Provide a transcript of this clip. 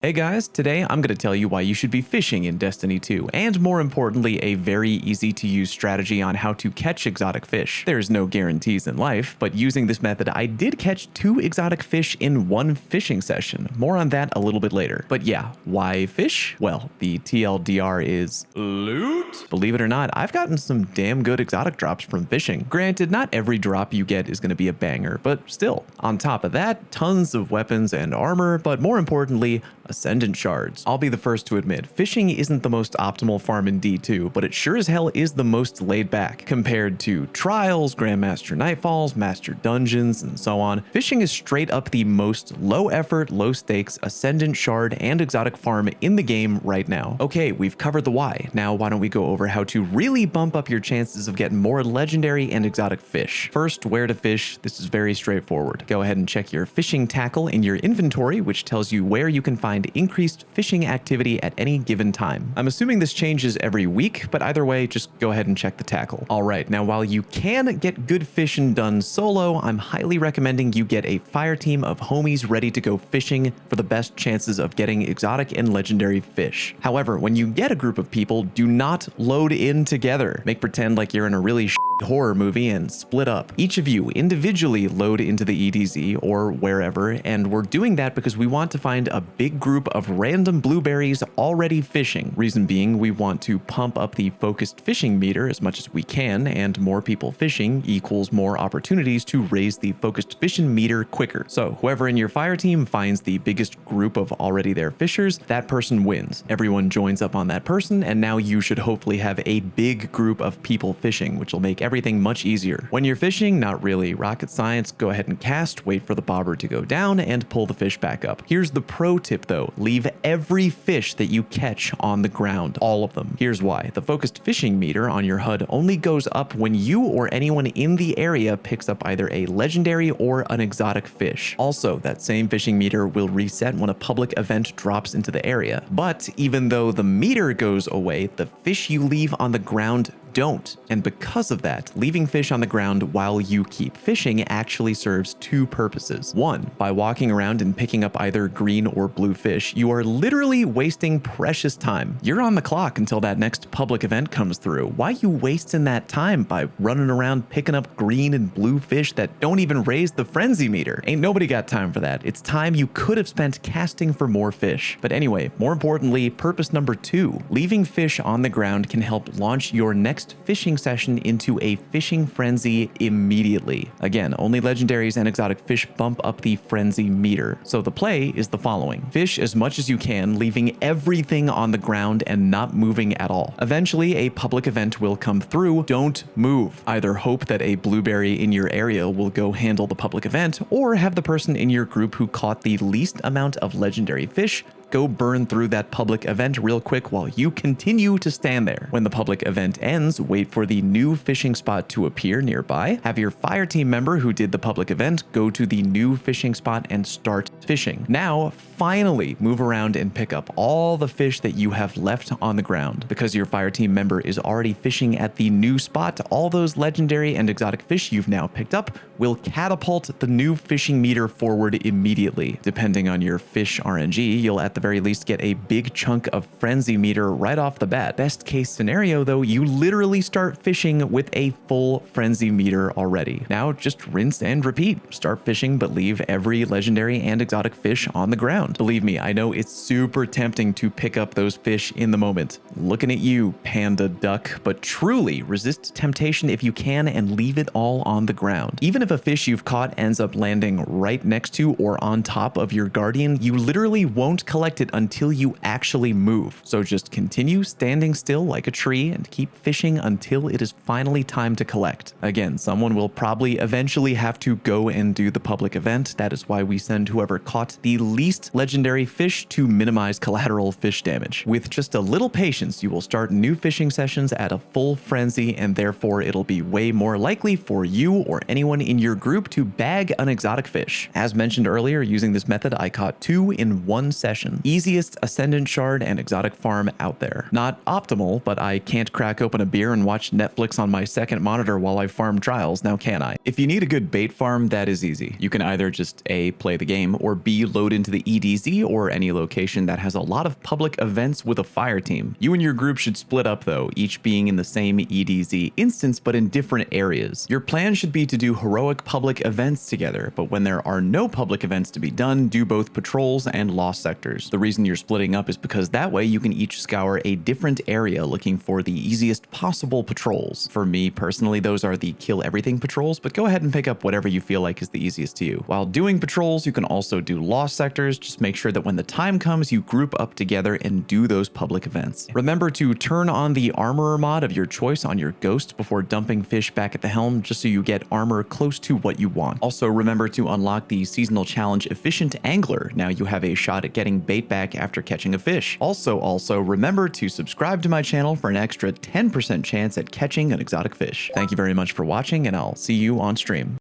Hey guys, today I'm going to tell you why you should be fishing in Destiny 2, and more importantly, a very easy to use strategy on how to catch exotic fish. There's no guarantees in life, but using this method I did catch 2 exotic fish in one fishing session. More on that a little bit later. But yeah, why fish? Well, the TLDR is loot. Believe it or not, I've gotten some damn good exotic drops from fishing. Granted, not every drop you get is going to be a banger, but still. On top of that, tons of weapons and armor, but more importantly, Ascendant Shards. I'll be the first to admit, fishing isn't the most optimal farm in D2, but it sure as hell is the most laid back. Compared to Trials, Grandmaster Nightfalls, Master Dungeons, and so on, fishing is straight up the most low effort, low stakes, Ascendant Shard, and exotic farm in the game right now. Okay, we've covered the why. Now why don't we go over how to really bump up your chances of getting more legendary and exotic fish. First, where to fish. This is very straightforward. Go ahead and check your fishing tackle in your inventory, which tells you where you can find increased fishing activity at any given time. I'm assuming this changes every week, but either way, just go ahead and check the tackle. All right, now while you can get good fishing done solo, I'm highly recommending you get a fire team of homies ready to go fishing for the best chances of getting exotic and legendary fish. However, when you get a group of people, do not load in together. Make pretend like you're in a really horror movie and split up. Each of you individually load into the EDZ or wherever, and we're doing that because we want to find a big group of random blueberries already fishing. Reason being, we want to pump up the focused fishing meter as much as we can, and more people fishing equals more opportunities to raise the focused fishing meter quicker. So whoever in your fire team finds the biggest group of already there fishers, that person wins. Everyone joins up on that person, and now you should hopefully have a big group of people fishing, which will make everything much easier. When you're fishing, not really rocket science, go ahead and cast, wait for the bobber to go down, and pull the fish back up. Here's the pro tip though, leave every fish that you catch on the ground, all of them. Here's why. The focused fishing meter on your HUD only goes up when you or anyone in the area picks up either a legendary or an exotic fish. Also, that same fishing meter will reset when a public event drops into the area. But even though the meter goes away, the fish you leave on the ground don't. And because of that, leaving fish on the ground while you keep fishing actually serves 2 purposes. 1, by walking around and picking up either green or blue fish, you are literally wasting precious time. You're on the clock until that next public event comes through. Why you wasting that time by running around picking up green and blue fish that don't even raise the frenzy meter? Ain't nobody got time for that. It's time you could have spent casting for more fish. But anyway, more importantly, purpose number 2, leaving fish on the ground can help launch your next fishing session into a fishing frenzy immediately. Again, only legendaries and exotic fish bump up the frenzy meter. So the play is the following. Fish as much as you can, leaving everything on the ground and not moving at all. Eventually, a public event will come through. Don't move. Either hope that a blueberry in your area will go handle the public event, or have the person in your group who caught the least amount of legendary fish go burn through that public event real quick while you continue to stand there. When the public event ends, wait for the new fishing spot to appear nearby. Have your fire team member who did the public event go to the new fishing spot and start fishing. Now, finally move around and pick up all the fish that you have left on the ground. Because your fire team member is already fishing at the new spot, all those legendary and exotic fish you've now picked up will catapult the new fishing meter forward immediately. Depending on your fish RNG, you'll at the very least get a big chunk of frenzy meter right off the bat. Best case scenario though, you literally start fishing with a full frenzy meter already. Now just rinse and repeat. Start fishing, but leave every legendary and exotic fish on the ground. Believe me, I know it's super tempting to pick up those fish in the moment. Looking at you, panda duck, but truly resist temptation if you can and leave it all on the ground. Even if a fish you've caught ends up landing right next to or on top of your guardian, you literally won't collect it until you actually move. So just continue standing still like a tree and keep fishing until it is finally time to collect. Again, someone will probably eventually have to go and do the public event. That is why we send whoever caught the least legendary fish to minimize collateral fish damage. With just a little patience, you will start new fishing sessions at a full frenzy, and therefore it'll be way more likely for you or anyone in your group to bag an exotic fish. As mentioned earlier, using this method, I caught 2 in one session. 1. Easiest Ascendant Shard and exotic farm out there. Not optimal, but I can't crack open a beer and watch Netflix on my second monitor while I farm trials, now can I? If you need a good bait farm, that is easy. You can either just A, play the game, or B, load into the EDZ or any location that has a lot of public events with a fire team. You and your group should split up though, each being in the same EDZ instance but in different areas. Your plan should be to do heroic public events together, but when there are no public events to be done, do both patrols and lost sectors. The reason you're splitting up is because that way you can each scour a different area looking for the easiest possible patrols. For me personally, those are the kill everything patrols, but go ahead and pick up whatever you feel like is the easiest to you. While doing patrols, you can also do lost sectors. Just make sure that when the time comes, you group up together and do those public events. Remember to turn on the armorer mod of your choice on your ghost before dumping fish back at the helm, just so you get armor close to what you want. Also remember to unlock the seasonal challenge Efficient Angler. Now you have a shot at getting bait back after catching a fish. Also remember to subscribe to my channel for an extra 10% chance at catching an exotic fish. Thank you very much for watching, and I'll see you on stream.